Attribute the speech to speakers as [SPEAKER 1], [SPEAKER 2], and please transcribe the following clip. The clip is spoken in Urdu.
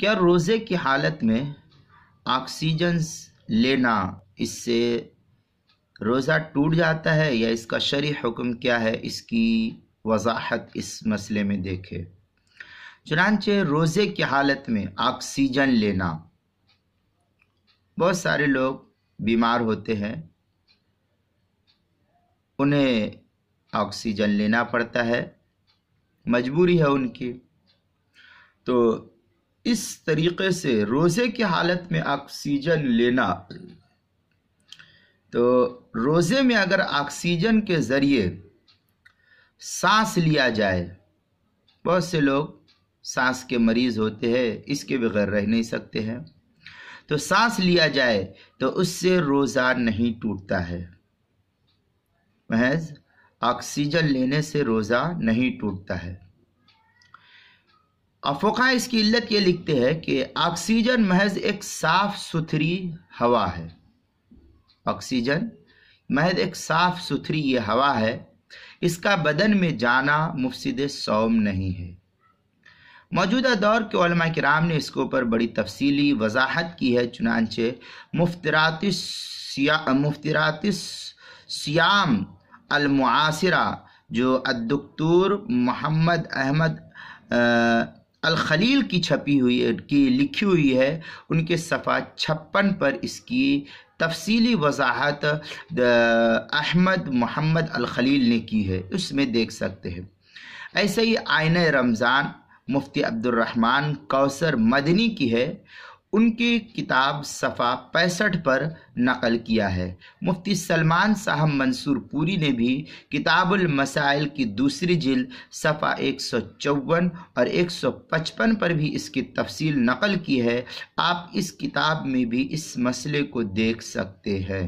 [SPEAKER 1] کیا روزے کی حالت میں آکسیجن لینا اس سے روزہ ٹوٹ جاتا ہے یا اس کا شرعی حکم کیا ہے؟ اس کی وضاحت اس مسئلے میں دیکھیں۔ چنانچہ روزے کی حالت میں آکسیجن لینا، بہت سارے لوگ بیمار ہوتے ہیں، انہیں آکسیجن لینا پڑتا ہے، مجبوری ہے ان کی۔ تو اس طریقے سے روزے کی حالت میں آکسیجن لینا، تو روزے میں اگر آکسیجن کے ذریعے سانس لیا جائے، بہت سے لوگ سانس کے مریض ہوتے ہیں، اس کے بغیر رہ نہیں سکتے ہیں، تو سانس لیا جائے تو اس سے روزہ نہیں ٹوٹتا ہے، محض آکسیجن لینے سے روزہ نہیں ٹوٹتا ہے۔ فقہاء اس کی علت یہ لکھتے ہیں کہ آکسیجن محض ایک صاف ستھری ہوا ہے، آکسیجن محض ایک صاف ستھری یہ ہوا ہے، اس کا بدن میں جانا مفسد صوم نہیں ہے۔ موجودہ دور کے علماء کرام نے اس کے اوپر بڑی تفصیلی وضاحت کی ہے، چنانچہ مفترات الصیام المعاصرہ جو الدکتور محمد احمد الخلیل کی لکھی ہوئی ہے، ان کے صفحہ 56 پر اس کی تفصیلی وضاحت احمد محمد الخلیل نے کی ہے، اس میں دیکھ سکتے ہیں۔ ایسے ہی آئینہ رمضان مفتی عبد الرحمن کوثر مدنی کی ہے، ان کی کتاب صفحہ 65 پر نقل کیا ہے۔ مفتی سلمان صاحب منصور پوری نے بھی کتاب المسائل کی دوسری جلد صفحہ 154 اور 155 پر بھی اس کی تفصیل نقل کی ہے، آپ اس کتاب میں بھی اس مسئلے کو دیکھ سکتے ہیں۔